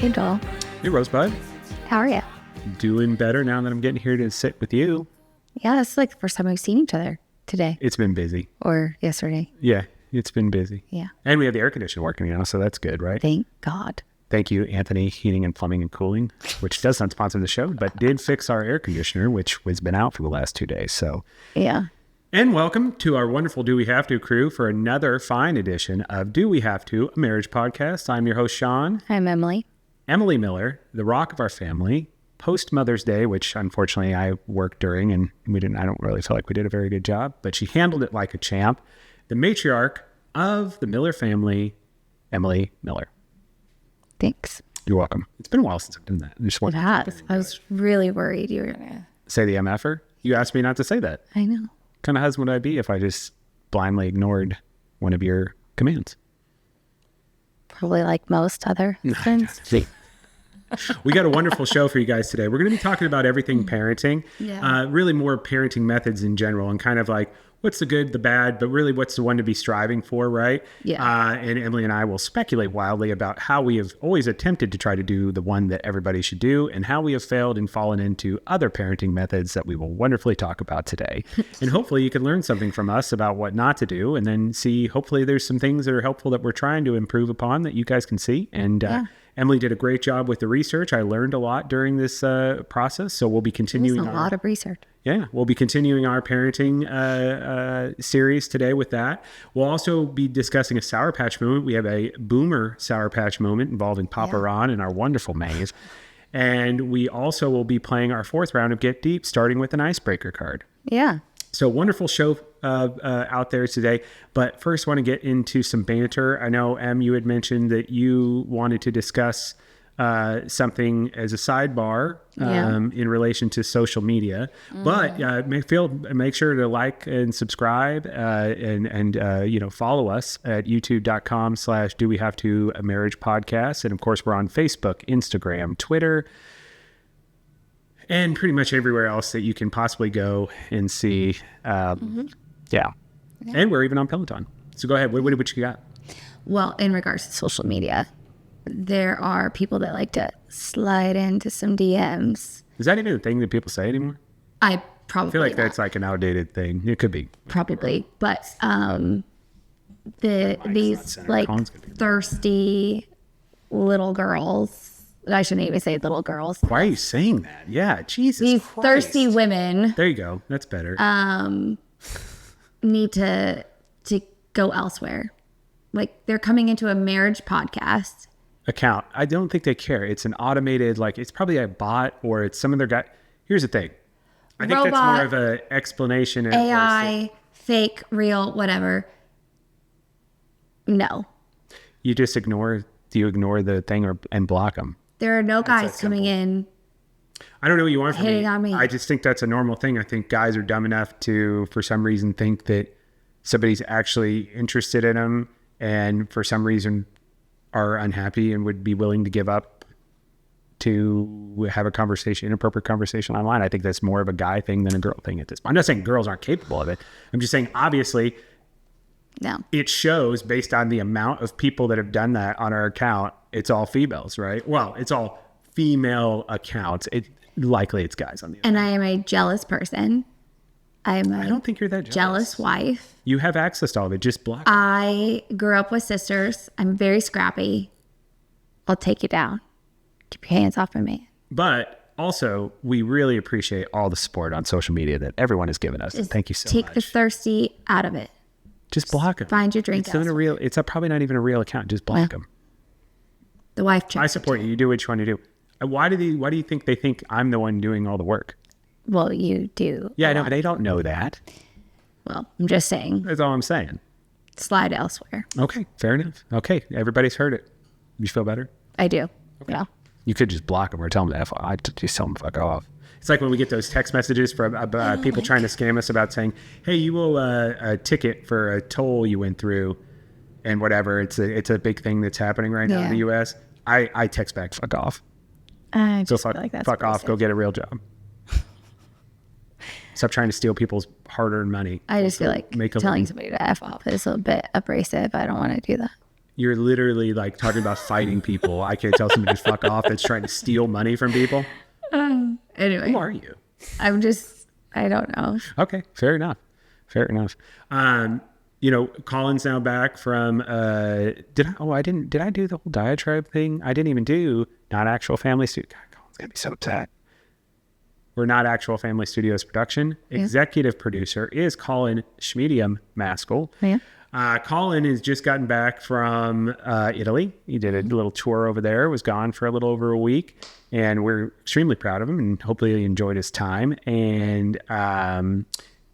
Hey, doll. Hey, Rosebud. How are you? Doing better now that I'm getting here to sit with you. Yeah, it's like the first time we've seen each other today. It's been busy. Or yesterday. Yeah, it's been busy. Yeah. And we have the air conditioner working now, so that's good, right? Thank God. Thank you, Anthony Heating and Plumbing and Cooling, which does not sponsor the show, but did fix our air conditioner, which has been out for the last 2 days. So, yeah. And welcome to our wonderful Do We Have To crew for another fine edition of Do We Have To, a marriage podcast. I'm your host, Sean. I'm Emily. Emily Miller, the rock of our family, post Mother's Day, which unfortunately I worked during, and I don't really feel like we did a very good job, but she handled it like a champ. The matriarch of the Miller family, Emily Miller. Thanks. You're welcome. It's been a while since I've done that. It has. I was really worried you were going to say the MFer. You asked me not to say that. I know. What kind of husband would I be if I just blindly ignored one of your commands? Probably like most other husbands. We got a wonderful show for you guys today. We're going to be talking about everything parenting, really more parenting methods in general, and kind of like what's the good, the bad, but really what's the one to be striving for, right? Yeah. And Emily and I will speculate wildly about how we have always attempted to try to do the one that everybody should do, and how we have failed and fallen into other parenting methods that we will wonderfully talk about today. And hopefully you can learn something from us about what not to do, and then see, hopefully there's some things that are helpful that we're trying to improve upon that you guys can see. And Emily did a great job with the research. I learned a lot during this process, so we'll be continuing. It was a lot of research. Yeah, we'll be continuing our parenting series today with that. We'll also be discussing a Sour Patch moment. We have a boomer Sour Patch moment involving Papa Ron and our wonderful Maze. And we also will be playing our fourth round of Get Deep, starting with an icebreaker card. Yeah. So wonderful show out there today. But first, want to get into some banter. I know, Em, you had mentioned that you wanted to discuss something as a sidebar in relation to social media. But make sure to like and subscribe and follow us at youtube.com/Do We Have To a Marriage Podcast. And of course, we're on Facebook, Instagram, Twitter, and pretty much everywhere else that you can possibly go and see. And we're even on Peloton. So go ahead. What you got? Well, in regards to social media, there are people that like to slide into some DMs. Is that even a thing that people say anymore? I feel like that's like an outdated thing. It could be. Probably. But these like thirsty little girls, I shouldn't even say little girls. Why are you saying that? Yeah, Jesus These Christ. Thirsty women. There you go. That's better. Need to go elsewhere. Like, they're coming into a marriage podcast account. I don't think they care. It's an automated, like, it's probably a bot, or it's some of their guy. Here's the thing. I think that's more of an explanation. AI, fake, real, whatever. No. You just ignore the thing and block them. There are no guys coming in. I don't know what you want from me. On me. I just think that's a normal thing. I think guys are dumb enough to, for some reason, think that somebody's actually interested in them, and for some reason are unhappy and would be willing to give up to have a conversation, inappropriate conversation online. I think that's more of a guy thing than a girl thing at this point. I'm not saying girls aren't capable of it. I'm just saying, obviously, no. It shows based on the amount of people that have done that on our account, it's all females, right? Well, it's all female accounts. Likely it's guys on the other. And I am a jealous person. I don't think you're that jealous wife. You have access to all of it. Just block it. I grew up with sisters. I'm very scrappy. I'll take you down. Keep your hands off of me. But also, we really appreciate all the support on social media that everyone has given us. Thank you so much. Take the thirsty out of it. Just block them. Find your drink. It's probably not even a real account. Just block them. The wife checks. I support you. You do what you want to do. Why do you think they think I'm the one doing all the work? Well, you do. Yeah, I know, but they don't know that. Well, I'm just saying. That's all I'm saying. Slide elsewhere. Okay, fair enough. Okay, everybody's heard it. You feel better? I do. Okay. Yeah. You could just block them or tell them to F off. I just tell them to fuck off. It's like when we get those text messages from people trying to scam us about saying, hey, you will a ticket for a toll you went through and whatever. It's a big thing that's happening right now in the U.S. I text back, fuck off. I just feel like that's fuck off, go get a real job. Stop trying to steal people's hard-earned money. I just feel like telling somebody to F off is a bit abrasive. I don't want to do that. You're literally like talking about fighting people. I can't tell somebody to fuck off that's trying to steal money from people. Anyway. Who are you? I don't know. Okay, fair enough. Colin's now back from, did I do the whole diatribe thing? I didn't even do not actual family studio. God, Colin's gonna be so upset. We're not actual family studios production. Yeah. Executive producer is Colin Schmedium Maskell. Yeah. Colin has just gotten back from Italy. He did a little tour over there, was gone for a little over a week, and we're extremely proud of him and hopefully he enjoyed his time. And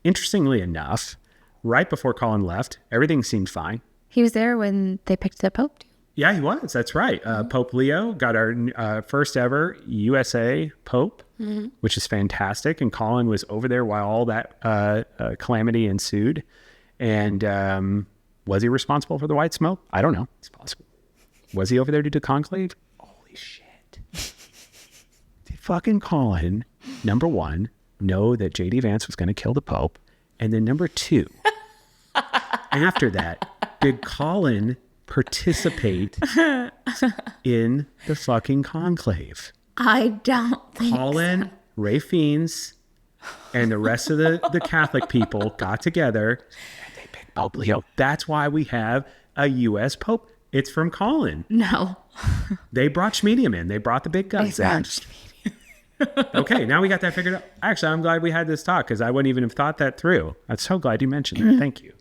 interestingly enough, right before Colin left, everything seemed fine. He was there when they picked the Pope. Yeah, he was. That's right. Pope Leo got our first ever USA Pope, which is fantastic. And Colin was over there while all that calamity ensued. And was he responsible for the white smoke? I don't know. It's possible. Was he over there to do conclave? Holy shit. Did fucking Colin, number one, know that J.D. Vance was going to kill the Pope? And then number two, after that, did Colin participate in the fucking conclave? I don't think Colin, so. Ray Fiennes, and the rest of the Catholic people got together and they picked Pope Leo. That's why we have a U.S. Pope. It's from Colin. No. They brought Schmedium in. They brought the big guns in. Okay, now we got that figured out. Actually, I'm glad we had this talk because I wouldn't even have thought that through. I'm so glad you mentioned that. Thank you.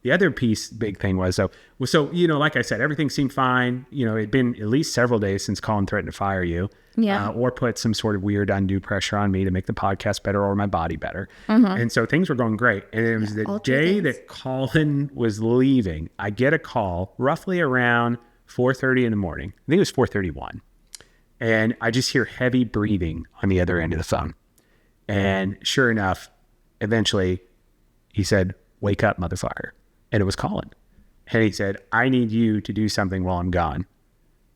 The other big thing was, like I said, everything seemed fine. It'd been at least several days since Colin threatened to fire you. Yeah. Or put some sort of weird undue pressure on me to make the podcast better or my body better. And so things were going great. And it was the day that Colin was leaving, I get a call roughly around 4:30 in the morning. I think it was 4:31. And I just hear heavy breathing on the other end of the phone. And sure enough, eventually he said, "Wake up, motherfucker." And it was Colin. And he said, "I need you to do something while I'm gone."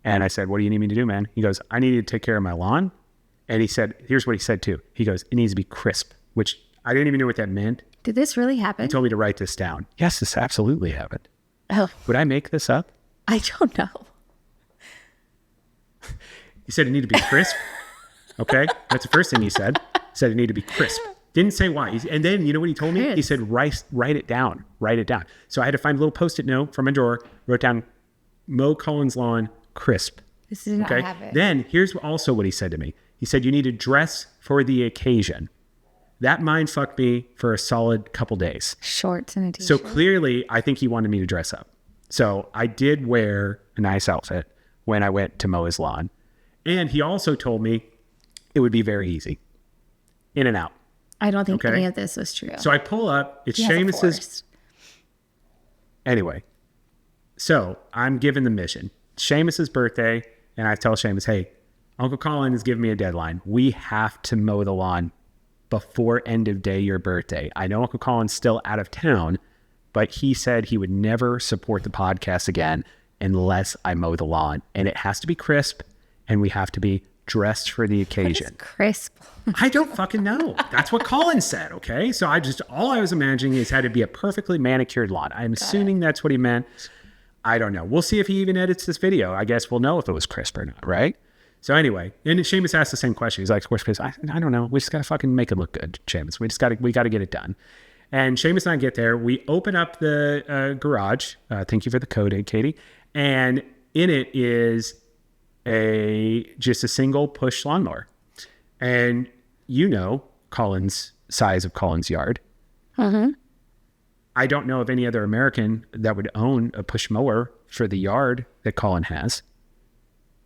And I said, "What do you need me to do, man?" He goes, "I need you to take care of my lawn." And he said, here's what he said too. He goes, "It needs to be crisp," which I didn't even know what that meant. Did this really happen? He told me to write this down. Yes, this absolutely happened. Oh. Would I make this up? I don't know. He said it needed to be crisp. Okay. That's the first thing he said. He said it needed to be crisp. Didn't say why. And then you know what he told me? He said, write it down. Write it down. So I had to find a little Post-it note from my drawer, wrote down, "Mow Colin's lawn crisp." This did not happen. Then here's also what he said to me. He said, "You need to dress for the occasion." That mind fucked me for a solid couple days. Shorts and a t-shirt. So clearly, I think he wanted me to dress up. So I did wear a nice outfit when I went to mow his lawn. And he also told me it would be very easy. In and out. I don't think any of this was true. So I pull up. It's Seamus's. Anyway. So I'm given the mission. Seamus's birthday. And I tell Seamus, "Hey, Uncle Colin has given me a deadline. We have to mow the lawn before end of day your birthday. I know Uncle Colin's still out of town, but he said he would never support the podcast again unless I mow the lawn. And it has to be crisp. And we have to be dressed for the occasion." What is crisp? I don't fucking know. That's what Colin said, okay? So all I was imagining is had to be a perfectly manicured lawn. I'm assuming that's what he meant. I don't know. We'll see if he even edits this video. I guess we'll know if it was crisp or not, right? So anyway, and Seamus asked the same question. He's like, "Where's crisp?" I don't know. We just got to fucking make it look good, Seamus. We got to get it done. And Seamus and I get there. We open up the garage. Thank you for the code, Katie. And in it is just a single push lawnmower. And Colin's size of Colin's yard. I don't know of any other American that would own a push mower for the yard that Colin has.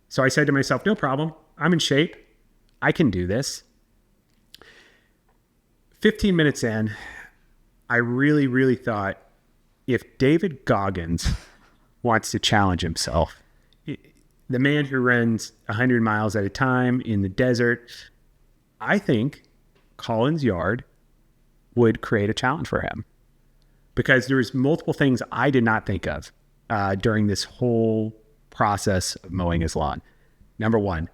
So I said to myself, no problem. I'm in shape. I can do this. 15 minutes in, I really, really thought, if David Goggins wants to challenge himself, the man who runs 100 miles at a time in the desert, I think Colin's yard would create a challenge for him. Because there was multiple things I did not think of during this whole process of mowing his lawn. Number one,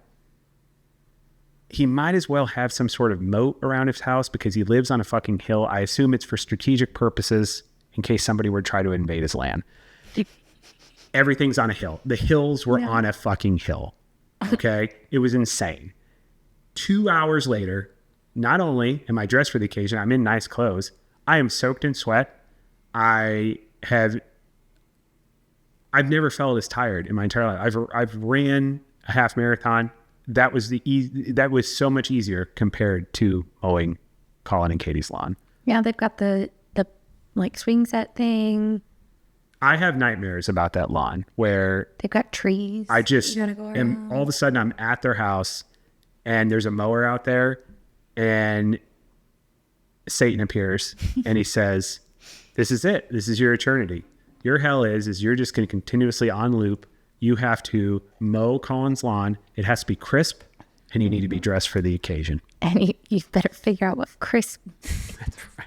he might as well have some sort of moat around his house because he lives on a fucking hill. I assume it's for strategic purposes in case somebody were to try to invade his land. everything's on a hill. The hills were on a fucking hill. Okay. It was insane. 2 hours later, not only am I dressed for the occasion, I'm in nice clothes. I am soaked in sweat. I've never felt as tired in my entire life. I've ran a half marathon. That was that was so much easier compared to mowing Colin and Katie's lawn. Yeah, they've got the like swing set thing. I have nightmares about that lawn where They've got trees. I just am, all of a sudden I'm at their house and there's a mower out there and Satan appears and he says, this is it. This is your eternity. Your hell is you're just going to continuously on loop. You have to mow Colin's lawn. It has to be crisp and you need to be dressed for the occasion. And you better figure out what crisp. That's right.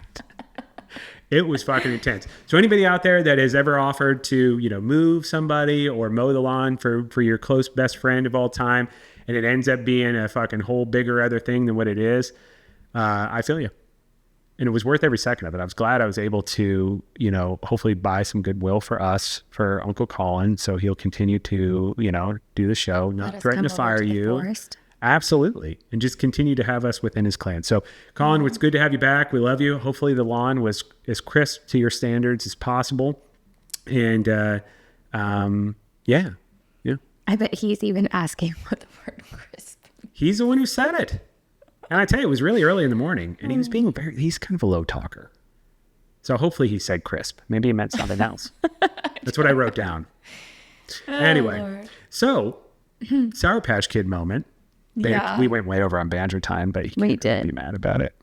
It was fucking intense. So anybody out there that has ever offered to, move somebody or mow the lawn for your close best friend of all time, and it ends up being a fucking whole bigger other thing than what it is, I feel you. And it was worth every second of it. I was glad I was able to, hopefully buy some goodwill for us, for Uncle Colin, so he'll continue to, do the show, not threaten to fire you. Forest. Absolutely. And just continue to have us within his clan. So, Colin, it's good to have you back. We love you. Hopefully the lawn was as crisp to your standards as possible. And, yeah. I bet he's even asking what the word crisp. He's the one who said it. And I tell you, it was really early in the morning. And he was he's kind of a low talker. So hopefully he said crisp. Maybe he meant something else. That's what I wrote down. Anyway, Lord. So, Sour Patch Kid moment. Yeah. We went way over on banter time, but he can't be mad about it.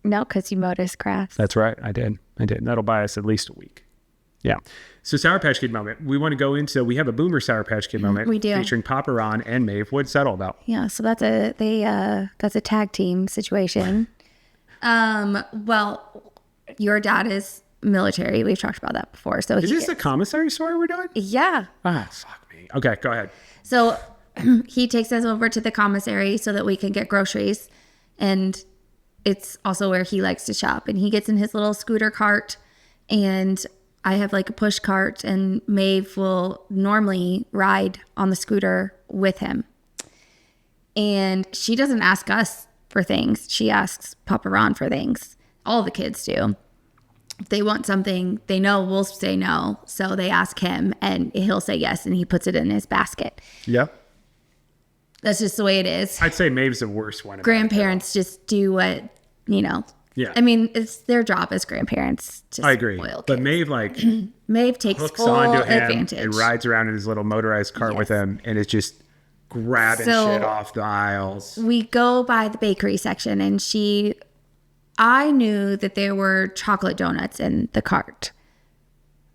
No, because you mowed his grass. That's right. I did. That'll buy us at least a week. Yeah. So Sour Patch Kid moment. We want to go into, we have a boomer Sour Patch Kid moment. We do. Featuring Papa Ron and Maeve. What's that all about? Yeah, so that's a tag team situation. Well, your dad is military. We've talked about that before. So Is this the commissary story we're doing? Yeah. Ah, fuck me. Okay, go ahead. So he takes us over to the commissary so that we can get groceries. And it's also where he likes to shop. And he gets in his little scooter cart. And I have like a push cart. And Maeve will normally ride on the scooter with him. And she doesn't ask us for things. She asks Papa Ron for things. All the kids do. If they want something, they know we'll say no. So they ask him and he'll say yes. And he puts it in his basket. Yep. That's just the way it is. I'd say Maeve's the worst one. Grandparents just do what, Yeah. I mean, it's their job as grandparents. I agree. But Maeve Maeve takes hooks full onto him advantage. and rides around in his little motorized cart with him and is just grabbing shit off the aisles. We go by the bakery section and I knew that there were chocolate donuts in the cart.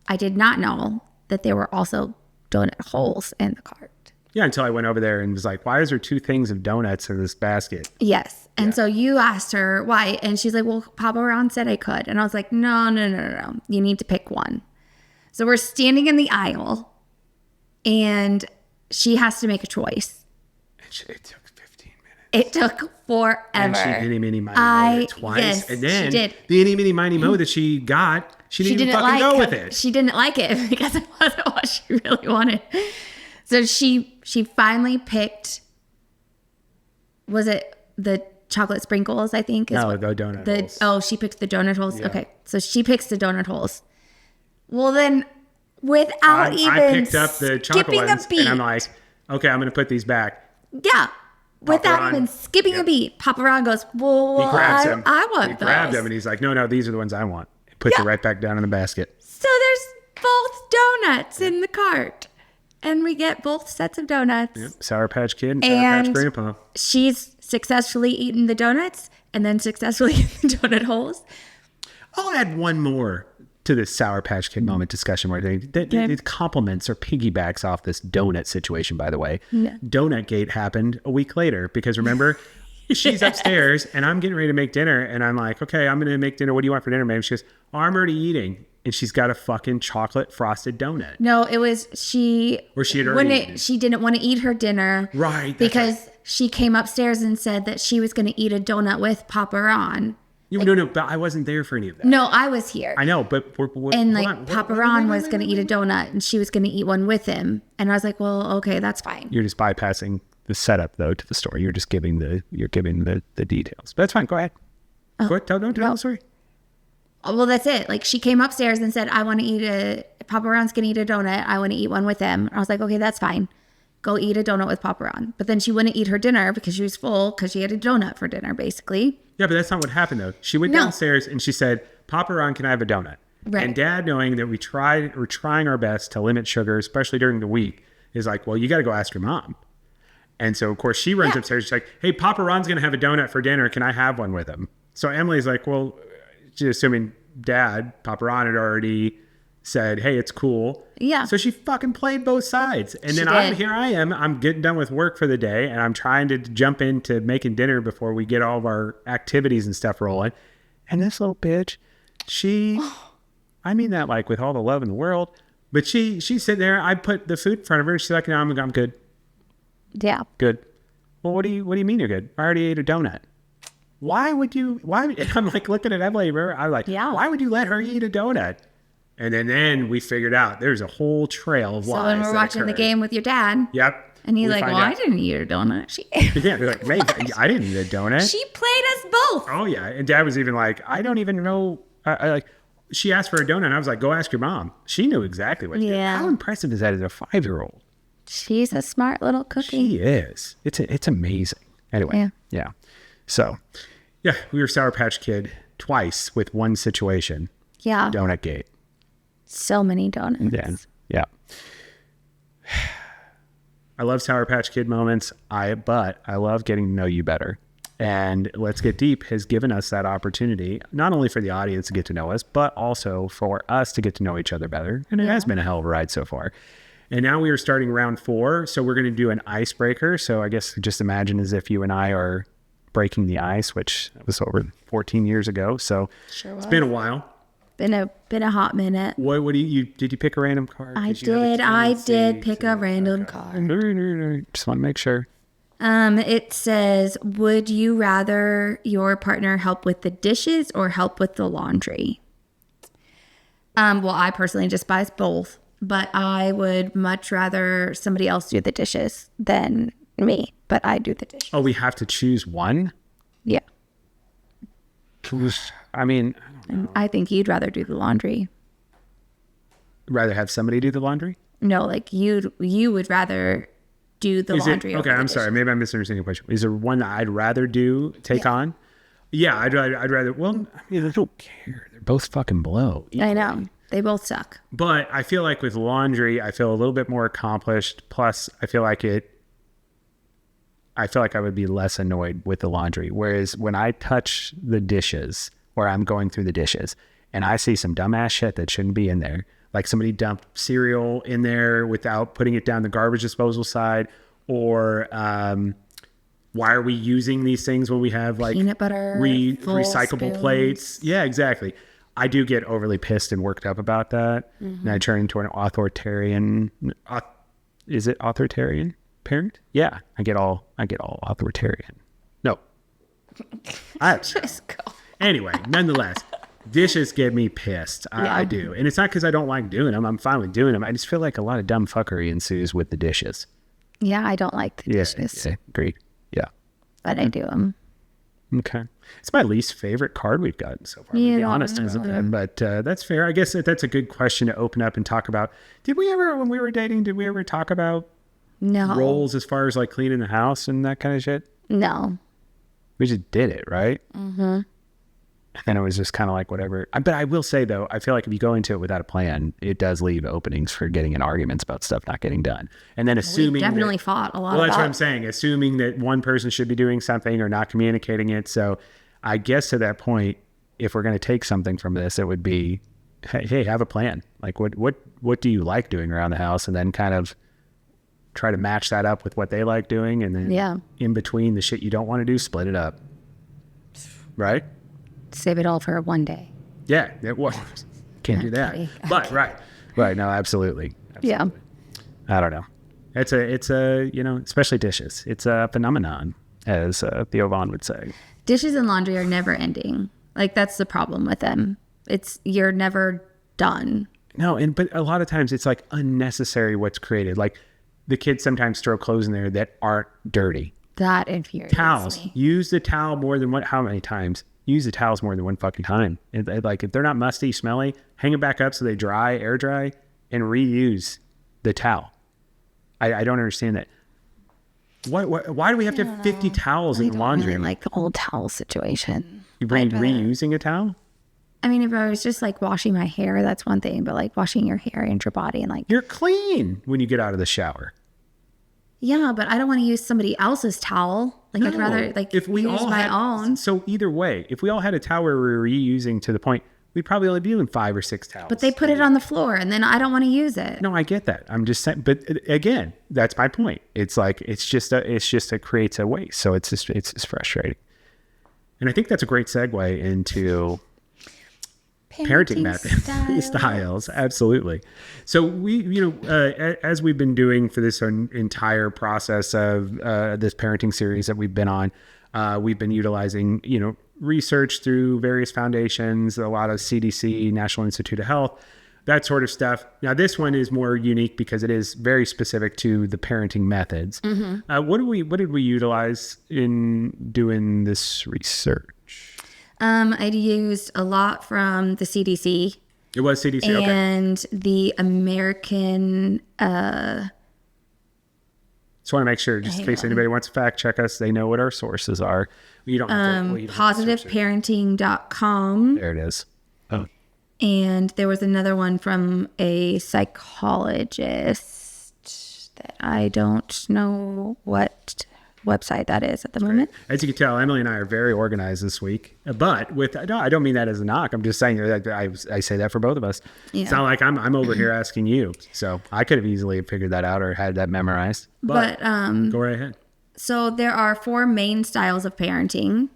I did not know that there were also donut holes in the cart. Yeah, until I went over there and was like, why is there 2 things of donuts in this basket? Yes. And so you asked her why. And she's like, well, Papa Ron said I could. And I was like, no. You need to pick one. So we're standing in the aisle and she has to make a choice. It took 15 minutes. It took forever. And she itty bitty miny mowed it twice. Yes, and then she did. The itty bitty miny mow that she got, she didn't even fucking go with it. She didn't like it because it wasn't what she really wanted. So she finally picked, was it the chocolate sprinkles, I think? No, the donut holes. Oh, she picked the donut holes? Yeah. Okay. So she picks the donut holes. Well, then without I picked up the chocolate ones and I'm like, okay, I'm going to put these back. Yeah. Without Ron, even skipping a beat. Papa Ron goes, well, He grabs them. I want He those. grabbed them and he's like, no, these are the ones I want. He puts it right back down in the basket. So there's both donuts in the cart. And we get both sets of donuts. Yep. Sour Patch Kid and Sour Patch Grandpa. She's successfully eaten the donuts and then successfully eaten the donut holes. I'll add one more to this Sour Patch Kid moment discussion where it compliments or piggybacks off this donut situation, by the way. Yeah. Donut Gate happened a week later because remember, she's upstairs and I'm getting ready to make dinner and I'm like, okay, I'm going to make dinner. What do you want for dinner, babe? She goes, oh, I'm already eating. And she's got a fucking chocolate frosted donut. No, it was she. Or she had already eaten. She didn't want to eat her dinner. Right. Because she came upstairs and said that she was going to eat a donut with Papa Ron. No, but I wasn't there for any of that. No, I was here. I know, but And like Papa Ron was going to eat a donut and she was going to eat one with him. And I was like, well, okay, that's fine. You're just bypassing the setup though to the story. You're just giving the details. But that's fine. Go ahead. Go ahead. Don't tell the story. Well, that's it. Like she came upstairs and said, Papa Ron's going to eat a donut. I want to eat one with him. I was like, okay, that's fine. Go eat a donut with Papa Ron. But then she wouldn't eat her dinner because she was full because she had a donut for dinner, basically. Yeah, but that's not what happened though. She went downstairs and she said, Papa Ron, can I have a donut? Right. And Dad, knowing that we're trying our best to limit sugar, especially during the week, is like, well, you got to go ask your mom. And so, of course, she runs upstairs. She's like, hey, Papa Ron's going to have a donut for dinner. Can I have one with him? So Emily's like, well, she's assuming Dad, Papa Ron had already said, hey, it's cool. Yeah. So she fucking played both sides. And then I'm getting done with work for the day and I'm trying to jump into making dinner before we get all of our activities and stuff rolling. And this little bitch, I mean that like with all the love in the world, but she's sitting there. I put the food in front of her. She's like, no, I'm good. Yeah. Good. Well, what do you mean you're good? I already ate a donut. Why? I'm like looking at Emily. I'm like, why would you let her eat a donut? And then we figured out there's a whole trail of lies. So when we're watching the game with your dad. Yep. And he's like, well, I didn't eat a donut. Yeah, they're like, maybe I didn't eat a donut. She played us both. Oh, yeah. And Dad was even like, I don't even know. She asked for a donut. And I was like, go ask your mom. She knew exactly what to do. How impressive is that as a 5-year-old? She's a smart little cookie. She is. It's amazing. Anyway. Yeah. So, yeah, we were Sour Patch Kid twice with one situation. Yeah. Donut Gate. So many donuts. Yeah. I love Sour Patch Kid moments, but I love getting to know you better. And Let's Get Deep has given us that opportunity, not only for the audience to get to know us, but also for us to get to know each other better. And it has been a hell of a ride so far. And now we are starting round 4. So we're going to do an icebreaker. So I guess just imagine as if you and I are breaking the ice, which was over 14 years ago. So it's been a whihile. Been a hot minute. What did you pick a random card? I did pick a random card. Just want to make sure. It says, would you rather your partner help with the dishes or help with the laundry? Well, I personally despise both, but I would much rather somebody else do the dishes than me, but I do the dishes. Oh, we have to choose one? Yeah. I mean, I think you'd rather do the laundry. Rather have somebody do the laundry? No, like you would rather do the laundry. Okay, I'm sorry. Maybe I'm misunderstanding your question. Is there one that I'd rather take on? Yeah, I'd rather. Well, I mean, I don't care. They're both fucking blow. Equally. I know. They both suck. But I feel like with laundry, I feel a little bit more accomplished. Plus, I feel like I would be less annoyed with the laundry. Whereas when I touch the dishes, or I'm going through the dishes, and I see some dumbass shit that shouldn't be in there, like somebody dumped cereal in there without putting it down the garbage disposal side, or why are we using these things when we have like peanut butter, recyclable spoons. plates? Yeah, exactly. I do get overly pissed and worked up about that. And I turn into an authoritarian. Is it authoritarian parent? Yeah, I get all authoritarian. No. Just go. Anyway, nonetheless, dishes get me pissed. I do. And it's not because I don't like doing them. I'm fine with doing them. I just feel like a lot of dumb fuckery ensues with the dishes. Yeah, I don't like the dishes. Yeah, agreed. Yeah. But I do them. Okay. It's my least favorite card we've gotten so far, to be honest. But that's fair. I guess that's a good question to open up and talk about. When we were dating, did we ever talk about roles as far as like cleaning the house and that kind of shit? No. We just did it, right? Mm-hmm. And then it was just kind of like whatever. But I will say, though, I feel like if you go into it without a plan, it does leave openings for getting in arguments about stuff not getting done. And then assuming... We definitely fought a lot. Well, that's what I'm saying. Assuming that one person should be doing something or not communicating it. So I guess to that point, if we're going to take something from this, it would be, hey, have a plan. Like, what do you like doing around the house? And then kind of try to match that up with what they like doing. And then in between the shit you don't want to do, split it up. Right? Save it all for one day. Yeah, it was. Can't do that. But right. No, absolutely. Yeah. I don't know. It's a especially dishes. It's a phenomenon, as Theo Vaughn would say. Dishes and laundry are never ending. Like, that's the problem with them. You're never done. No, but a lot of times it's like unnecessary what's created. Like the kids sometimes throw clothes in there that aren't dirty. That infuriates Towels. me. Use the towel more than how many times? Use the towels more than one fucking time. Like if they're not musty, smelly, hang them back up so they dry, air dry, and reuse the towel. I don't understand that. Why do we have to have 50 towels in the laundry? Really like the old towel situation. You bring reusing a towel? I mean, if I was just like washing my hair, that's one thing, but like washing your hair and your body and like. You're clean when you get out of the shower. Yeah, but I don't want to use somebody else's towel. Like, I'd rather like if we use all my own. So either way, if we all had a towel where we were reusing to the point, we'd probably only be doing 5 or 6 towels. But they put it on the floor and then I don't want to use it. No, I get that. I'm just saying, but again, that's my point. It's like, it creates a waste. So it's just frustrating. And I think that's a great segue into parenting methods, styles. Absolutely. So we, as we've been doing for this entire process of this parenting series that we've been on, we've been utilizing, research through various foundations, a lot of CDC, National Institute of Health, that sort of stuff. Now, this one is more unique because it is very specific to the parenting methods. Mm-hmm. What did we utilize in doing this research? I'd used a lot from the CDC. It was CDC, and the American. Just want to make sure, just in case anybody wants to fact check us, they know what our sources are. You don't have to. Positiveparenting.com. There it is. Oh. And there was another one from a psychologist that I don't know what website that is at the moment. As you can tell, Emily and I are very organized this week. But I don't mean that as a knock. I'm just saying that I say that for both of us. Yeah. It's not like I'm over here asking you. So I could have easily figured that out or had that memorized. But go right ahead. So there are 4 main styles of parenting.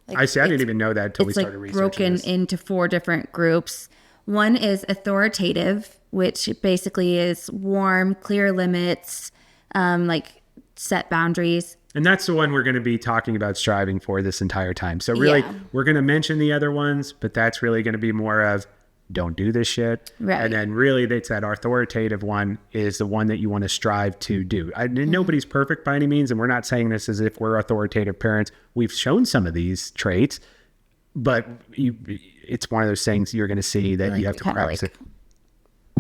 Like, I didn't even know that until we started researching broken this. Into 4 different groups. One is authoritative, which basically is warm, clear limits, like set boundaries. And that's the one we're going to be talking about striving for this entire time. So really, we're going to mention the other ones, but that's really going to be more of don't do this shit. Right. And then really that's that authoritative one is the one that you want to strive to do. Nobody's perfect by any means. And we're not saying this as if we're authoritative parents. We've shown some of these traits, but it's one of those things you're going to see that you have to practice it.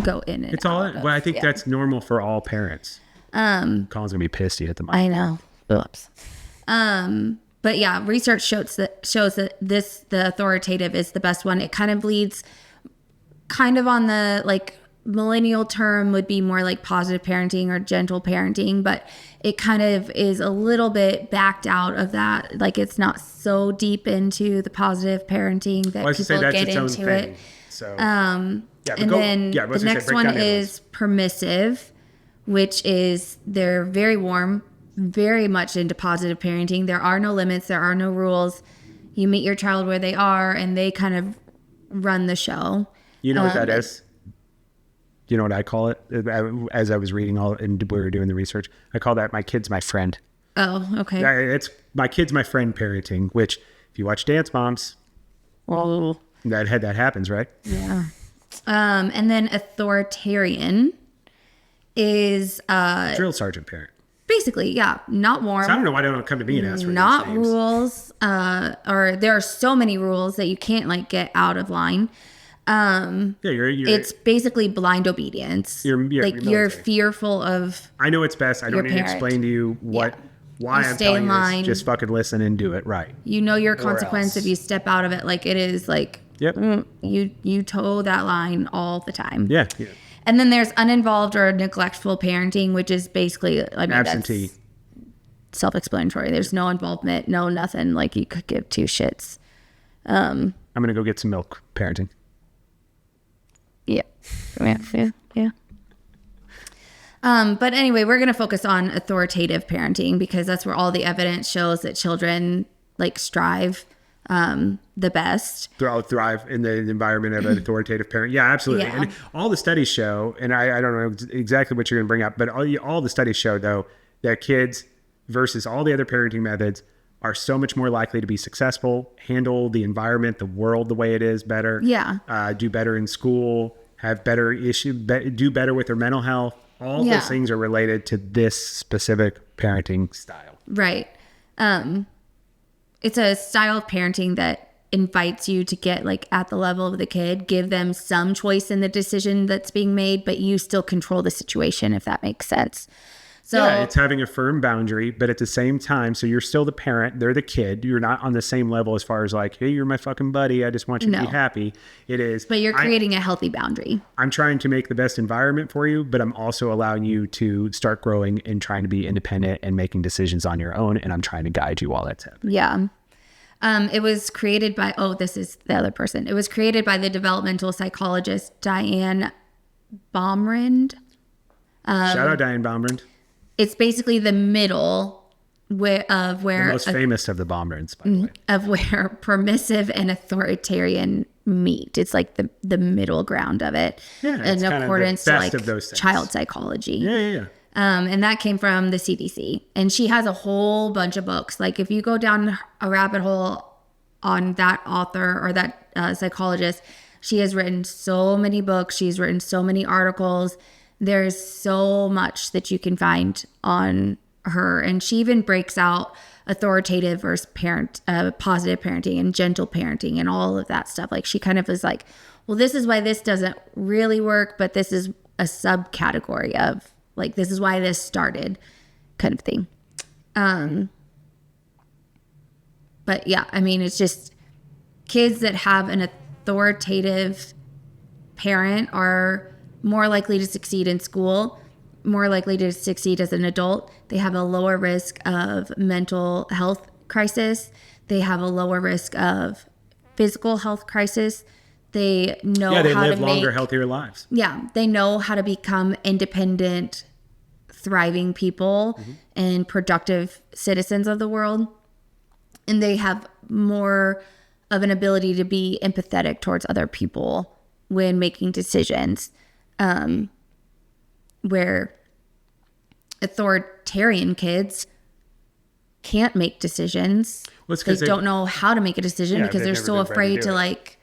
Go in and it's all, well, I think that's normal for all parents. Colin's gonna be pissed at the mic. I know. Oops. But yeah, research shows that the authoritative is the best one. It kind of bleeds kind of on the like millennial term would be more like positive parenting or gentle parenting, but it kind of is a little bit backed out of that. Like it's not so deep into the positive parenting that people get into it. So and then the next one is permissive, which is they're very warm, very much into positive parenting. There are no limits. There are no rules. You meet your child where they are and they kind of run the show. You know what that is? You know what I call it? As I was reading and we were doing the research, I call that my kid's my friend. Oh, okay. It's my kid's my friend parenting, which if you watch Dance Moms, that happens, right? Yeah. And then authoritarian is drill sergeant parent. Basically, yeah, not warm. So I don't know why they don't come to me and ask for not these names. Rules, or there are so many rules that you can't like get out of line. It's basically blind obedience. You're fearful of. I know it's best. I don't need to explain to you why I'm telling you this. Just fucking listen and do it right. You know your consequence if you step out of it. Like it is like you toe that line all the time. Yeah. And then there's uninvolved or neglectful parenting, which is basically absentee. That's self-explanatory. There's no involvement, no nothing. Like you could give 2 shits. I'm gonna go get some milk. Parenting. Yeah. But anyway, we're going to focus on authoritative parenting because that's where all the evidence shows that children like strive the best. Thrive in the environment of an authoritative parent. Yeah, absolutely. Yeah. And all the studies show, and I don't know exactly what you're going to bring up, but all the studies show though that kids versus all the other parenting methods are so much more likely to be successful, handle the environment, the world the way it is better, do better in school, have better do better with their mental health. All those things are related to this specific parenting style. Right. It's a style of parenting that invites you to get like at the level of the kid, give them some choice in the decision that's being made, but you still control the situation, if that makes sense. So yeah, it's having a firm boundary, but at the same time, so you're still the parent, they're the kid. You're not on the same level as far as like, hey, you're my fucking buddy. I just want you to be happy. It is. But you're creating a healthy boundary. I'm trying to make the best environment for you, but I'm also allowing you to start growing and trying to be independent and making decisions on your own. And I'm trying to guide you while that's happening. Yeah. It was created by, this is the other person. It was created by the developmental psychologist, Diane Baumrind. Shout out Diane Baumrind. It's basically the middle where the most famous of the Baumrinds, by the way. Of where permissive and authoritarian meet. It's like the middle ground of it. Yeah, in accordance to like child psychology. Yeah. And that came from the CDC. And she has a whole bunch of books. Like if you go down a rabbit hole on that author or that psychologist, she has written so many books. She's written so many articles. There's so much that you can find on her. And she even breaks out authoritative versus positive parenting and gentle parenting and all of that stuff. Like she kind of is like, well, this is why this doesn't really work, but this is a subcategory of like, this is why this started kind of thing. But yeah, I mean, it's just kids that have an authoritative parent are more likely to succeed in school, more likely to succeed as an adult. They have a lower risk of mental health crisis. They have a lower risk of physical health crisis. They know how to live longer, healthier lives. Yeah, they know how to become independent, thriving people and productive citizens of the world. And they have more of an ability to be empathetic towards other people when making decisions. Where authoritarian kids can't make decisions. They don't know how to make a decision because they're so afraid to like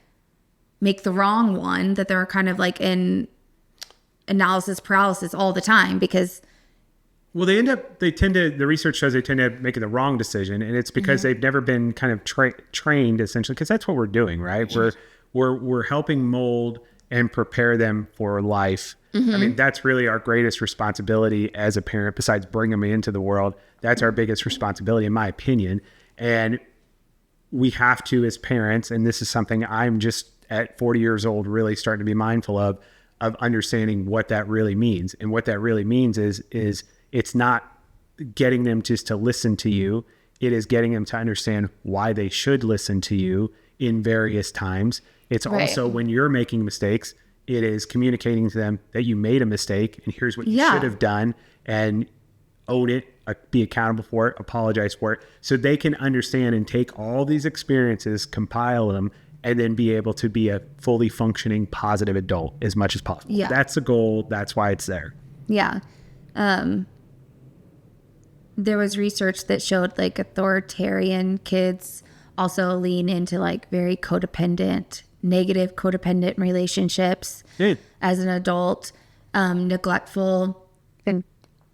make the wrong one that they're kind of like in analysis paralysis all the time because the research shows they tend to make the wrong decision, and it's because they've never been kind of trained essentially, because that's what we're doing, right? We're helping mold and prepare them for life. I mean, that's really our greatest responsibility as a parent, besides bringing them into the world. That's our biggest responsibility, in my opinion. And we have to, as parents, and this is something I'm just at 40 years old really starting to be mindful of understanding what that really means. And what that really means is it's not getting them just to listen to you. It is getting them to understand why they should listen to you in various times. It's also when you're making mistakes, it is communicating to them that you made a mistake and here's what you should have done, and own it, be accountable for it, apologize for it, so they can understand and take all these experiences, compile them, and then be able to be a fully functioning, positive adult as much as possible. Yeah. That's the goal. That's why it's there. Yeah. There was research that showed like authoritarian kids also lean into like very negative codependent relationships as an adult. Neglectful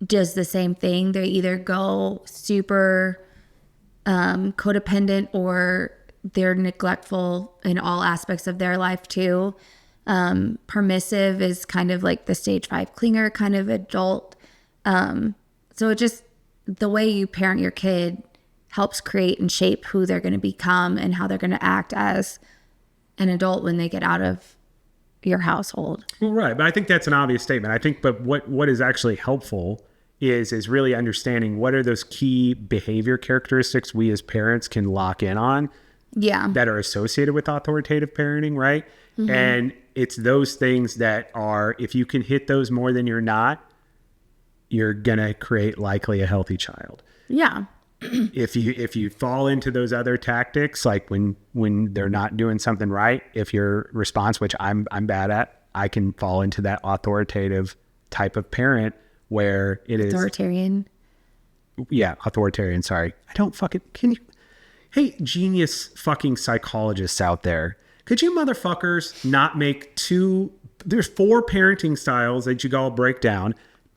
does the same thing. They either go super codependent or they're neglectful in all aspects of their life too. Permissive is kind of like the stage 5 clinger kind of adult. So it just, the way you parent your kid helps create and shape who they're going to become and how they're going to act as an adult when they get out of your household. Well, right. But I think that's an obvious statement. I think, but what is actually helpful is really understanding what are those key behavior characteristics we as parents can lock in on that are associated with authoritative parenting, right? And it's those things that are, if you can hit those more than you're not, you're going to create likely a healthy child. Yeah. If you fall into those other tactics, like when they're not doing something right, if your response, which I'm bad at, I can fall into that authoritative type of parent where it is authoritarian. Yeah, authoritarian. Sorry, I don't fucking. Can you? Hey, genius fucking psychologists out there. Could you motherfuckers not make there's 4 parenting styles that you all break down.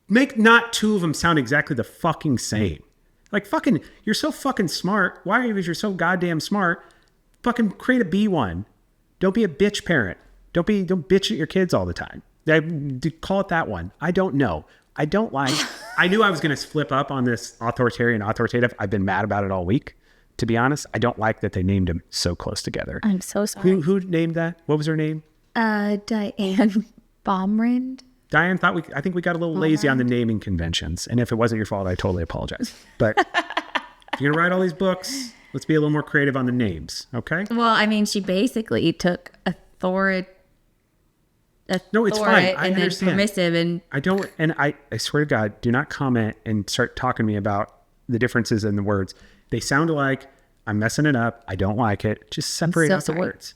Make not 2 of them sound exactly the fucking same. Like fucking, you're so fucking smart. Why? Because you're so goddamn smart. Fucking create a B one. Don't be a bitch parent. Don't bitch at your kids all the time. Call it that one. I don't know. I don't like. I knew I was going to flip up on this authoritative. I've been mad about it all week. To be honest, I don't like that they named them so close together. I'm so sorry. Who named that? What was her name? Diane Baumrind. Diane I think we got a little lazy on the naming conventions. And if it wasn't your fault, I totally apologize. But if you're going to write all these books, let's be a little more creative on the names. Okay. Well, I mean, she basically took authority. No, it's fine. I and understand. Then permissive and I swear to God, do not comment and start talking to me about the differences in the words. They sound alike. I'm messing it up. I don't like it. Just separate out the words.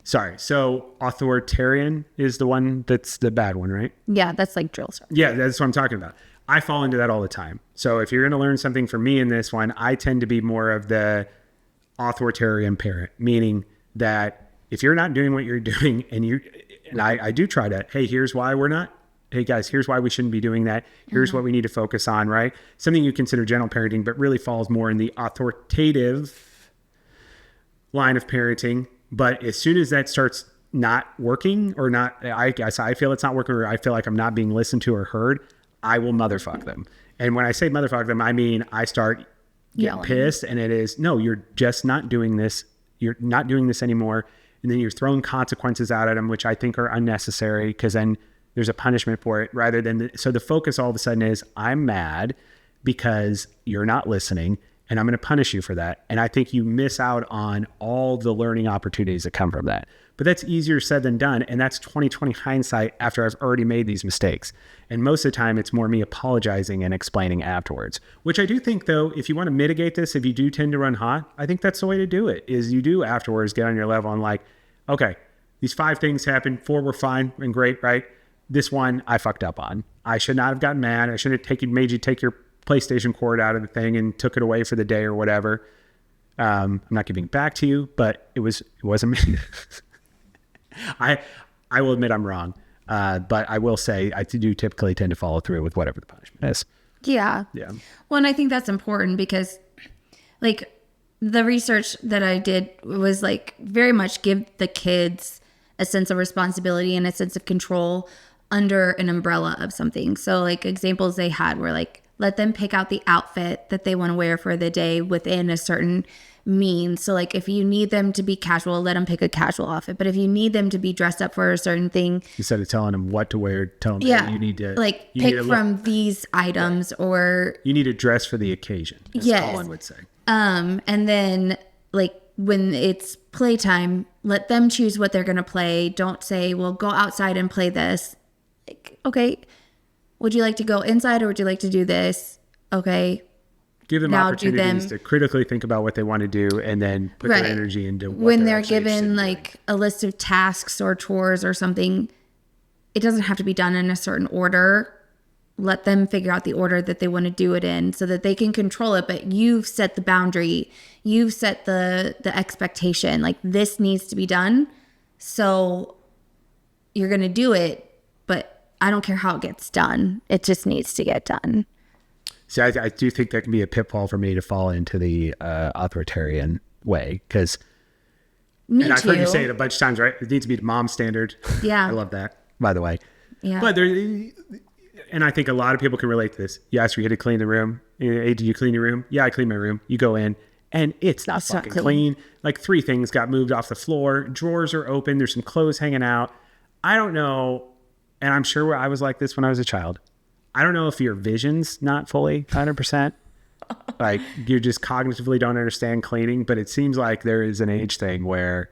Sorry. So authoritarian is the one that's the bad one, right? Yeah, that's like drill sergeant. Yeah, that's what I'm talking about. I fall into that all the time. So if you're going to learn something from me in this one, I tend to be more of the authoritarian parent, meaning that if you're not doing what you're doing and I do try to, hey, here's why we're not. Hey guys, here's why we shouldn't be doing that. Here's what we need to focus on, right? Something you consider general parenting, but really falls more in the authoritative line of parenting. But as soon as that starts not working or not, I guess I feel it's not working or I feel like I'm not being listened to or heard, I will motherfuck them. And when I say motherfuck them, I mean, I start getting pissed and it is, no, you're just not doing this. You're not doing this anymore. And then you're throwing consequences out at them, which I think are unnecessary because then there's a punishment for it rather than, so the focus all of a sudden is I'm mad because you're not listening and I'm going to punish you for that. And I think you miss out on all the learning opportunities that come from that. But that's easier said than done. And that's 20/20 hindsight after I've already made these mistakes. And most of the time it's more me apologizing and explaining afterwards, which I do think though, if you want to mitigate this, if you do tend to run hot, I think that's the way to do it is you do afterwards get on your level and like, okay, these 5 things happened, 4 were fine and great, right? This one I fucked up on. I should not have gotten mad. I should have made you take your PlayStation cord out of the thing and took it away for the day or whatever. I'm not giving it back to you, but it wasn't me. I will admit I'm wrong. But I will say I do typically tend to follow through with whatever the punishment is. Yeah. Yeah. Well, and I think that's important because like the research that I did was like very much give the kids a sense of responsibility and a sense of control under an umbrella of something. So like examples they had were like, let them pick out the outfit that they want to wear for the day within a certain means. So like if you need them to be casual, let them pick a casual outfit. But if you need them to be dressed up for a certain thing, instead of telling them what to wear, tell them yeah, you need to like pick from these items or you need to dress for the occasion. As Colin would say. And then like when it's playtime, let them choose what they're going to play. Don't say, well, go outside and play this. Like, okay, would you like to go inside or would you like to do this? Okay. Give them opportunities to critically think about what they want to do and then put their energy into what when they're given like a list of tasks or chores or something, it doesn't have to be done in a certain order. Let them figure out the order that they want to do it in so that they can control it. But you've set the boundary. You've set the expectation. Like this needs to be done. So you're going to do it. But I don't care how it gets done. It just needs to get done. See, I do think that can be a pitfall for me to fall into the authoritarian way because I've heard you say it a bunch of times, right? It needs to be the mom standard. Yeah. I love that, by the way. Yeah. But and I think a lot of people can relate to this. You ask you to clean the room. Hey, did you clean your room? Yeah, I cleaned my room. You go in and it's not fucking clean. Like 3 things got moved off the floor. Drawers are open. There's some clothes hanging out. I don't know. And I'm sure I was like this when I was a child. I don't know if your vision's not fully 100%. Like you just cognitively don't understand cleaning, but it seems like there is an age thing where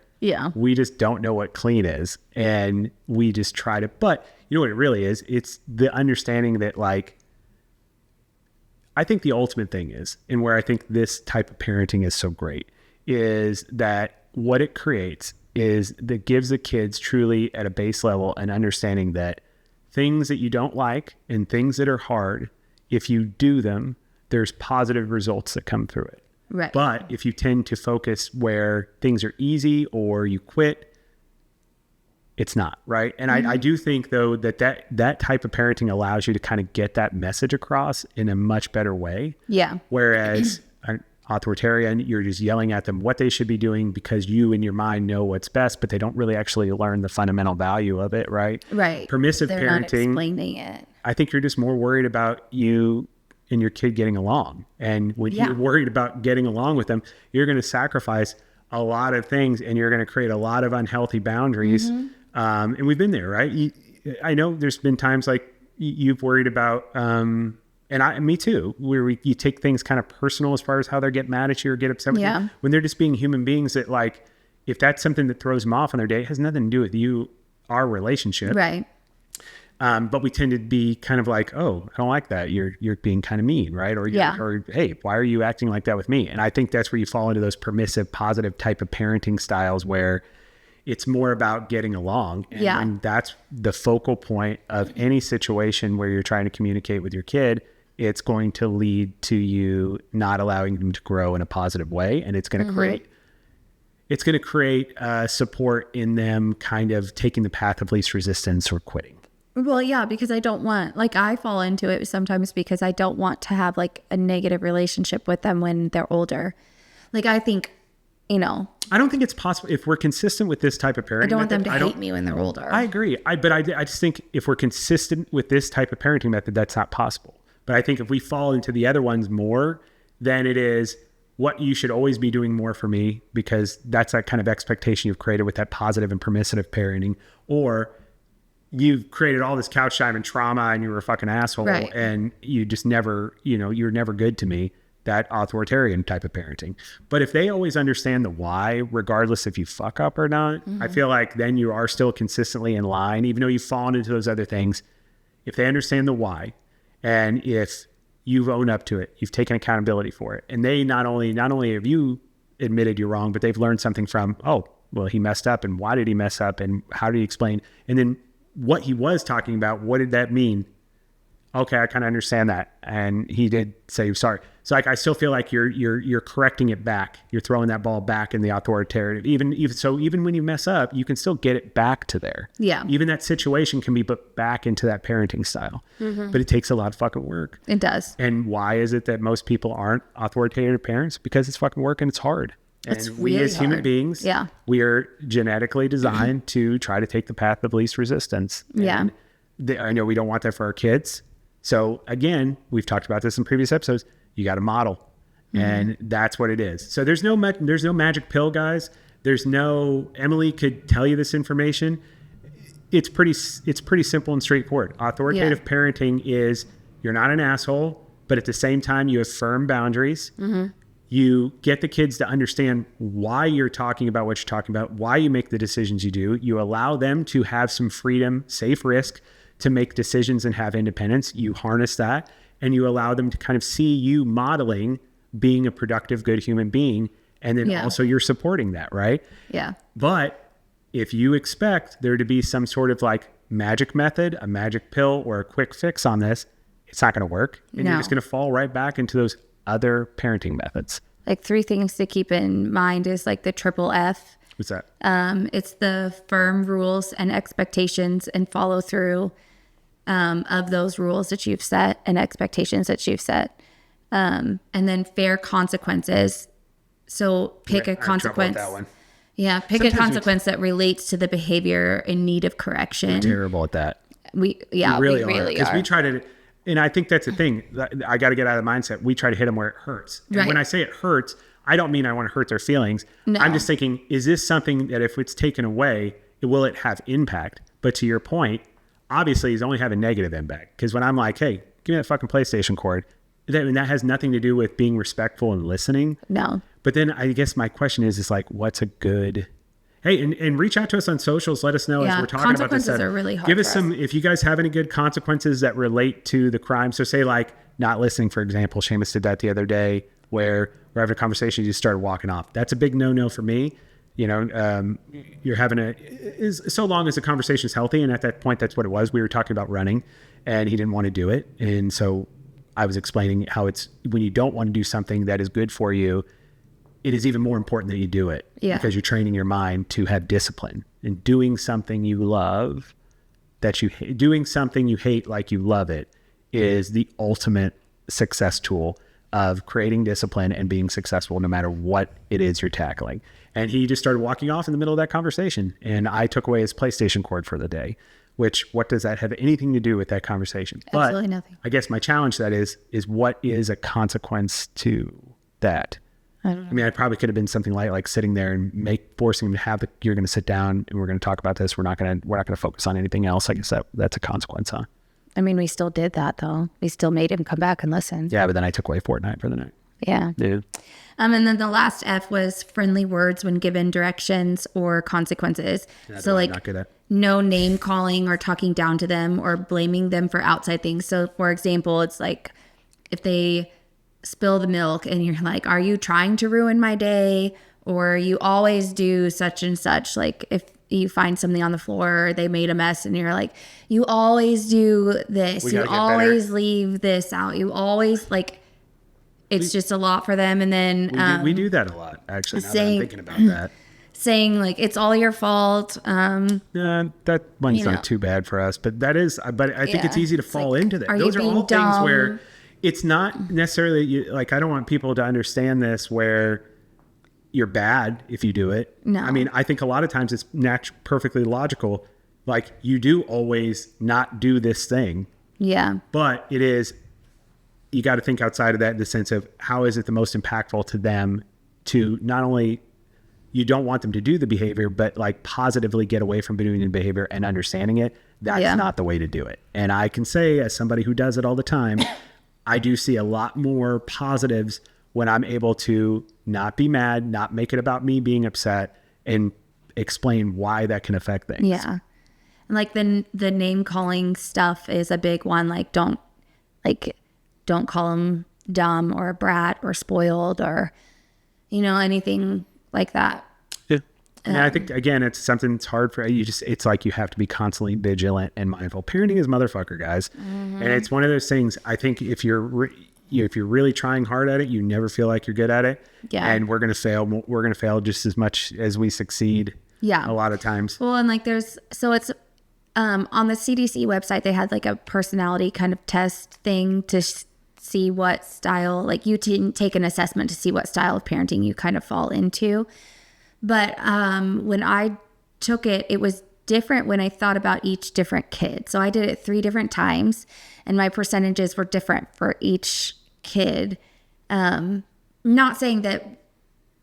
we just don't know what clean is. And we just try to, but you know what it really is? It's the understanding that like, I think the ultimate thing is, and where I think this type of parenting is so great, is that what it creates is that gives the kids truly at a base level an understanding that things that you don't like and things that are hard, if you do them, there's positive results that come through it. Right. But if you tend to focus where things are easy or you quit, it's not, right? And I do think, though, that type of parenting allows you to kind of get that message across in a much better way. Yeah. Whereas an authoritarian, you're just yelling at them what they should be doing because you in your mind know what's best, but they don't really actually learn the fundamental value of it, right? Right. Permissive They're parenting, not explaining it. I think you're just more worried about you and your kid getting along. And when you're worried about getting along with them, you're going to sacrifice a lot of things and you're going to create a lot of unhealthy boundaries. And we've been there, right? I know there's been times like you've worried about, me too, where you take things kind of personal as far as how they get mad at you or get upset with you. When they're just being human beings, that like, if that's something that throws them off on their day, it has nothing to do with you, our relationship. Right. But we tend to be kind of like, oh, I don't like that. You're being kind of mean, right? Or hey, why are you acting like that with me? And I think that's where you fall into those permissive, positive type of parenting styles where it's more about getting along. And that's the focal point of any situation where you're trying to communicate with your kid. It's going to lead to you not allowing them to grow in a positive way. And it's going to create support in them kind of taking the path of least resistance or quitting. Well, yeah, because I don't want, like, I fall into it sometimes because I don't want to have like a negative relationship with them when they're older. Like, I think, I don't think it's possible if we're consistent with this type of parenting. I don't want them to hate me when they're older. I agree. But I just think if we're consistent with this type of parenting method, that's not possible. But I think if we fall into the other ones more, then it is what you should always be doing more for me, because that's that kind of expectation you've created with that positive and permissive parenting. Or you've created all this couch time and trauma and you were a fucking asshole and you just never, you're never good to me. That authoritarian type of parenting. But if they always understand the why, regardless if you fuck up or not, I feel like then you are still consistently in line, even though you've fallen into those other things. If they understand the why, and if you've owned up to it, you've taken accountability for it, and they not only have you admitted you're wrong, but they've learned something from, oh, well, he messed up, and why did he mess up, and how did he explain? And then what he was talking about, what did that mean? Okay, I kind of understand that. And he did say sorry. So like, I still feel like you're correcting it back. You're throwing that ball back in the authoritative. Even when you mess up, you can still get it back to there. Yeah. Even that situation can be put back into that parenting style. But it takes a lot of fucking work. It does. And why is it that most people aren't authoritative parents? Because it's fucking work and it's hard. It's And really we as human hard. beings, we are genetically designed to try to take the path of least resistance. And I know we don't want that for our kids. So again, we've talked about this in previous episodes. You got to model, and that's what it is. So there's no magic pill, guys. There's no Emily could tell you this information. It's pretty simple and straightforward. Authoritative parenting is you're not an asshole, but at the same time you have firm boundaries. You get the kids to understand why you're talking about what you're talking about, why you make the decisions you do. You allow them to have some freedom, safe risk, to make decisions and have independence. You harness that, and you allow them to kind of see you modeling being a productive, good human being. And then also you're supporting that, right? Yeah. But if you expect there to be some sort of like magic method, a magic pill, or a quick fix on this, it's not going to work. And you're just going to fall right back into those other parenting methods. Like 3 things to keep in mind is like the triple F. What's that? It's the firm rules and expectations and follow through of those rules that you've set and expectations that you've set. And then fair consequences. So pick a consequence. That one. Yeah, pick a consequence that relates to the behavior in need of correction. We're terrible at that. We really are. Because we try to, and I think that's the thing. I got to get out of the mindset. We try to hit them where it hurts. And when I say it hurts, I don't mean I want to hurt their feelings. No. I'm just thinking, is this something that if it's taken away, will it have impact? But to your point, obviously it's only have a negative impact. Because when I'm like, hey, give me that fucking PlayStation cord, that has nothing to do with being respectful and listening. No. But then I guess my question is like, what's a good... Hey, and reach out to us on socials. Let us know as we're talking about this. Consequences are really hard. Give us some, if you guys have any good consequences that relate to the crime. So say like not listening, for example. Seamus did that the other day where we're having a conversation, you just started walking off. That's a big no-no for me. You know, you're having so long as the conversation is healthy. And at that point, that's what it was. We were talking about running and he didn't want to do it. And so I was explaining how it's when you don't want to do something that is good for you, it is even more important that you do it because you're training your mind to have discipline and doing something you love doing something you hate like you love it is the ultimate success tool of creating discipline and being successful no matter what it is you're tackling. And he just started walking off in the middle of that conversation. And I took away his PlayStation cord for the day, which what does that have anything to do with that conversation? Absolutely nothing. I guess my challenge to that is what is a consequence to that? I mean, I probably could have been something like sitting there and forcing him to have you're going to sit down and we're going to talk about this. We're not going to focus on anything else. I guess that's a consequence, huh? I mean, we still did that though. We still made him come back and listen. Yeah, but then I took away Fortnite for the night. Yeah. Dude. And then the last F was friendly words when given directions or consequences. So like no name calling or talking down to them or blaming them for outside things. So for example, it's like if they spill the milk and you're like, are you trying to ruin my day? Or you always do such and such. Like if you find something on the floor, they made a mess and you're like, you always do this. You always leave this out. You always like, it's just a lot for them. And then we do that a lot, actually. Now that I'm thinking about that. Saying like, it's all your fault. That one's not too bad for us, but I think it's easy to fall into that. Those are all things where it's not necessarily like, I don't want people to understand this where you're bad if you do it. No. I mean, I think a lot of times it's perfectly logical. Like you do always not do this thing. Yeah. But you got to think outside of that in the sense of how is it the most impactful to them to not only you don't want them to do the behavior, but like positively get away from doing the behavior and understanding it. That's not the way to do it. And I can say as somebody who does it all the time, I do see a lot more positives when I'm able to not be mad, not make it about me being upset and explain why that can affect things. Yeah. And like the name calling stuff is a big one. Like don't call them dumb or a brat or spoiled or, anything like that. Yeah. And I think, again, it's something that's hard for you. It's like you have to be constantly vigilant and mindful. Parenting is motherfucker, guys. Mm-hmm. And it's one of those things, I think if you're really trying hard at it, you never feel like you're good at it. Yeah. And we're going to fail. We're going to fail just as much as we succeed. Yeah. A lot of times. Well, and like it's on the CDC website, they had like a personality kind of test thing to see what style, like you take an assessment to see what style of parenting you kind of fall into. But when I took it, it was different when I thought about each different kid. So I did it 3 different times and my percentages were different for each kid. Not saying that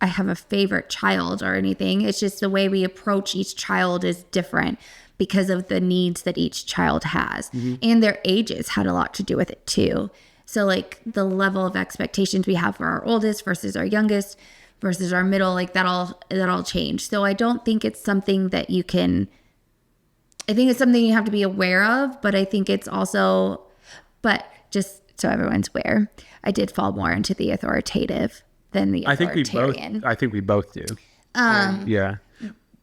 I have a favorite child or anything. It's just the way we approach each child is different because of the needs that each child has. Mm-hmm. And their ages had a lot to do with it too. So like the level of expectations we have for our oldest versus our youngest versus our middle, like that all changed. So I don't think it's something that I think it's something you have to be aware of, but I think it's also, but just so everyone's aware, I did fall more into the authoritative than the authoritarian. I think we both do. Yeah.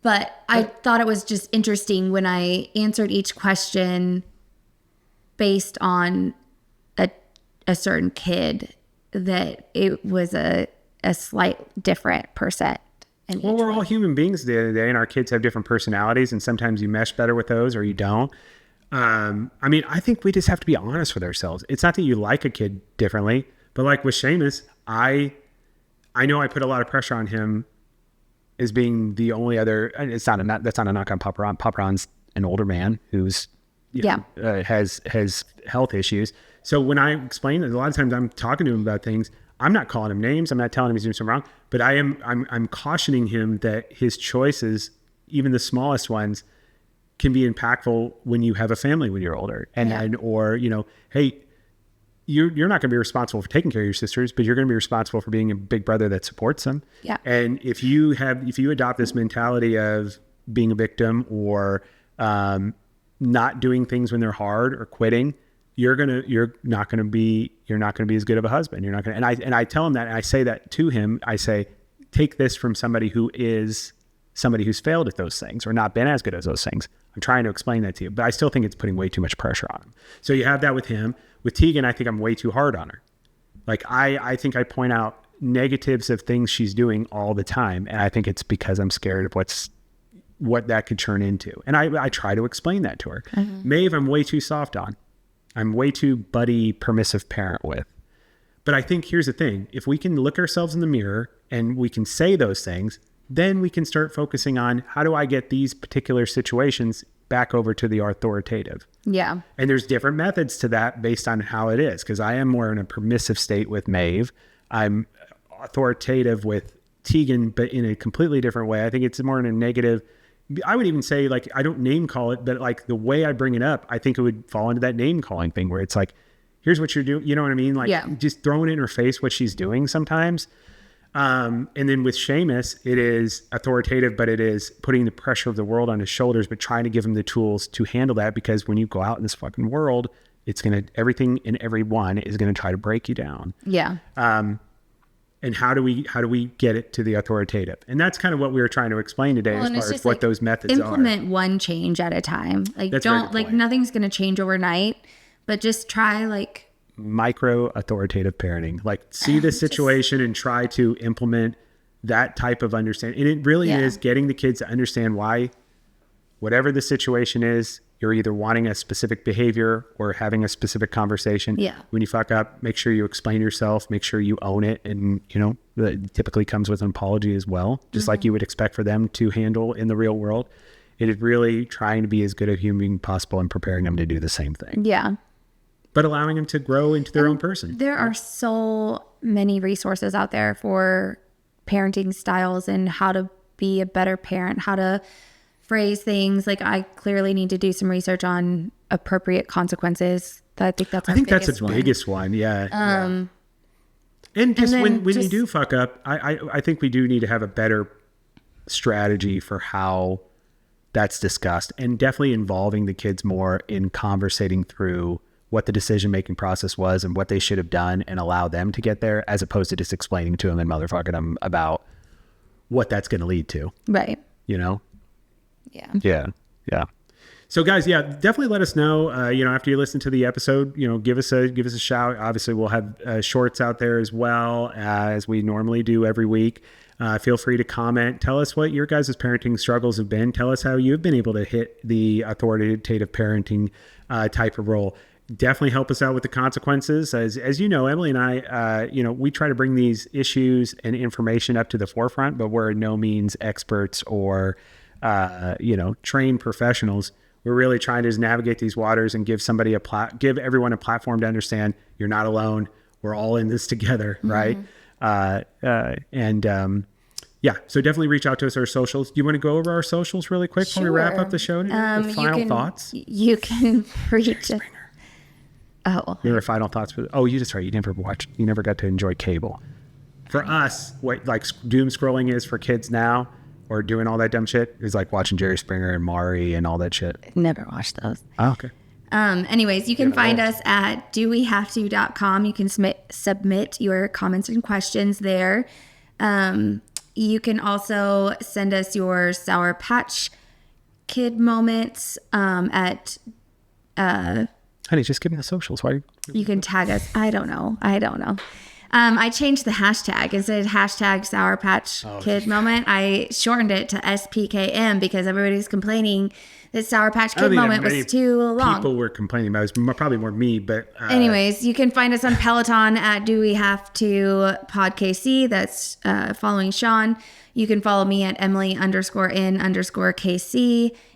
But I thought it was just interesting when I answered each question based on a certain kid that it was a slight different percent. Well, we're all human beings at the end of the day, and our kids have different personalities, and sometimes you mesh better with those or you don't. I mean, I think we just have to be honest with ourselves. It's not that you like a kid differently, but like with Seamus, I know I put a lot of pressure on him as being the only other. That's not a knock on Papa Ron. Papa Ron's an older man who's has health issues. So when I explain that, a lot of times I'm talking to him about things. I'm not calling him names. I'm not telling him he's doing something wrong, but I'm cautioning him that his choices, even the smallest ones, can be impactful when you have a family when you're older. Or, hey, you're not going to be responsible for taking care of your sisters, but you're going to be responsible for being a big brother that supports them. Yeah. And if you adopt this mentality of being a victim or not doing things when they're hard or quitting, you're not going to be as good of a husband. You're not going to, and I tell him that, and I say that to him. I say, take this from somebody who's failed at those things or not been as good as those things. I'm trying to explain that to you, but I still think it's putting way too much pressure on him. So you have that with him. With Tegan, I think I'm way too hard on her. Like I think I point out negatives of things she's doing all the time. And I think it's because I'm scared of what that could turn into. And I try to explain that to her. Maeve, I'm way too soft on. I'm way too buddy permissive parent with. But I think here's the thing. If we can look ourselves in the mirror and we can say those things, then we can start focusing on how do I get these particular situations back over to the authoritative. Yeah. And there's different methods to that based on how it is. Because I am more in a permissive state with Maeve. I'm authoritative with Tegan, but in a completely different way. I think it's more in a negative. I would even say, like, I don't name call it, but like the way I bring it up, I think it would fall into that name calling thing where it's like, here's what you're doing. You know what I mean? Like just throwing in her face what she's doing sometimes. And then with Seamus, it is authoritative, but it is putting the pressure of the world on his shoulders, but trying to give him the tools to handle that. Because when you go out in this fucking world, it's going to, everything and everyone is going to try to break you down. Yeah. And how do we get it to the authoritative? And that's kind of what we were trying to explain today, as far as what those methods implement one change at a time. Like, don't, like, nothing's going to change overnight, but just try, like, micro authoritative parenting. Like, see the situation and try to implement that type of understanding. And it really is getting the kids to understand why, whatever the situation is, you're either wanting a specific behavior or having a specific conversation. Yeah. When you fuck up, make sure you explain yourself, make sure you own it. And, you know, that typically comes with an apology as well, just like you would expect for them to handle in the real world. It is really trying to be as good a human being possible and preparing them to do the same thing. Yeah. But allowing them to grow into their own person. There are so many resources out there for parenting styles and how to be a better parent, how to phrase things. Like, I clearly need to do some research on appropriate consequences. I think that's the biggest one. Yeah. And just when you do fuck up, I think we do need to have a better strategy for how that's discussed, and definitely involving the kids more in conversating through what the decision-making process was and what they should have done, and allow them to get there, as opposed to just explaining to them and motherfucking them about what that's going to lead to. Right. You know? Yeah. Yeah. So guys, definitely let us know, after you listen to the episode, give us a shout. Obviously we'll have shorts out there as well, as we normally do every week. Feel free to comment. Tell us what your guys' parenting struggles have been. Tell us how you've been able to hit the authoritative parenting type of role. Definitely help us out with the consequences. As you know, Emily and I, we try to bring these issues and information up to the forefront, but we're in no means experts or trained professionals. We're really trying to just navigate these waters and give everyone a platform to understand you're not alone. We're all in this together, right? So definitely reach out to us on our socials. Do you want to go over our socials really quick before we wrap up the show today? Final thoughts? You can reach it. Oh. Your final thoughts? You never got to enjoy cable. For us, what like doom scrolling is for kids now, or doing all that dumb shit, is like watching Jerry Springer and Maury and all that shit. Never watched those. Oh, okay. Anyways, you can find us at dowehavto.com. You can submit your comments and questions there. You can also send us your Sour Patch Kid moments at... Honey, just give me the socials. Why? You can tag us. I don't know. I changed the hashtag. Instead of hashtag Sour Patch Kid moment, I shortened it to SPKM because everybody's complaining that Sour Patch Kid moment was too long. People were complaining about it. It was probably more me, but... Anyways, you can find us on Peloton at Do We Have To Pod KC. That's following Sean. You can follow me at Emily_in_KC.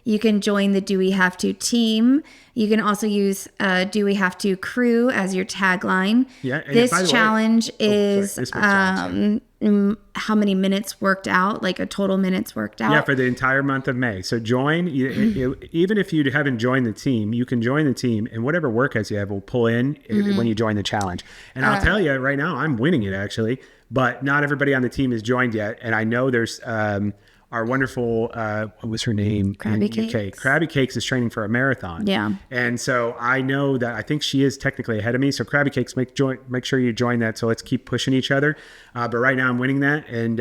You can join the Do We Have To team. You can also use Do We Have To crew as your tagline. Yeah. This challenge is how many minutes worked out, like a total minutes worked out. Yeah, for the entire month of May. So join, even if you haven't joined the team, you can join the team, and whatever workouts you have will pull in when you join the challenge. And I'll tell you right now, I'm winning it actually, but not everybody on the team has joined yet. And I know there's our wonderful, what was her name? Krabby Cakes. Krabby Cakes is training for a marathon. Yeah. And so I know that I think she is technically ahead of me. So Krabby Cakes, make sure you join that. So let's keep pushing each other. But right now I'm winning that. And,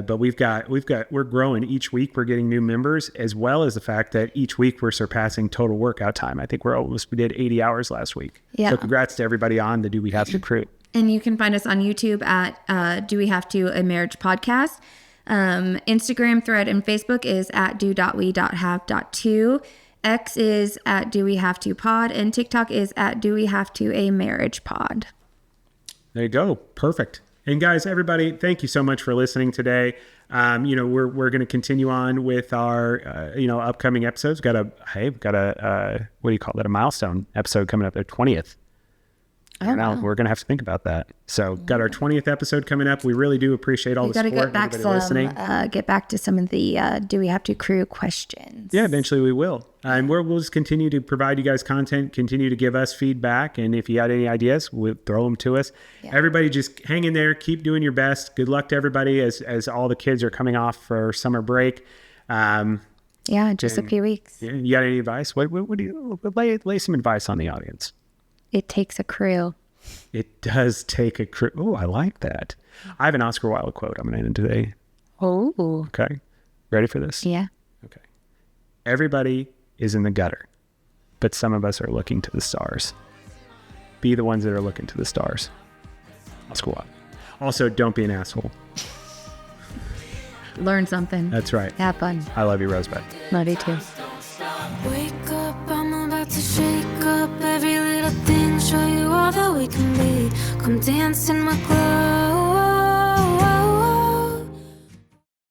but we're growing each week. We're getting new members, as well as the fact that each week we're surpassing total workout time. I think we did 80 hours last week. Yeah. So congrats to everybody on the Do We Have To crew. And you can find us on YouTube at Do We Have to, a marriage podcast. Instagram, thread, and Facebook is at do.we.have.to. X is at Do We Have to Pod, and TikTok is at Do We Have to, a marriage pod. There you go. Perfect. And guys, everybody, thank you so much for listening today. We're going to continue on with our upcoming episodes. Got a what do you call that? A milestone episode coming up, their 20th. Oh, now wow. we're going to have to think about that. So got our 20th episode coming up. We really do appreciate all the support. Get back to some of the Do We Have to crew questions. Yeah, eventually we will. And we'll just continue to provide you guys content, continue to give us feedback. And if you had any ideas, we'll throw them to us. Yeah. Everybody just hang in there. Keep doing your best. Good luck to everybody as all the kids are coming off for summer break. Just a few weeks. Yeah, you got any advice? What do you lay some advice on the audience? It takes a crew. It does take a crew. Oh, I like that. I have an Oscar Wilde quote I'm going to end today. Oh. Okay. Ready for this? Yeah. Okay. Everybody is in the gutter, but some of us are looking to the stars. Be the ones that are looking to the stars. Oscar Wilde. Also, don't be an asshole. Learn something. That's right. Have fun. I love you, Rosebud. Love you too. Wake up, I'm about to shake up every little thing, show you all that we can be. Come dance in my club.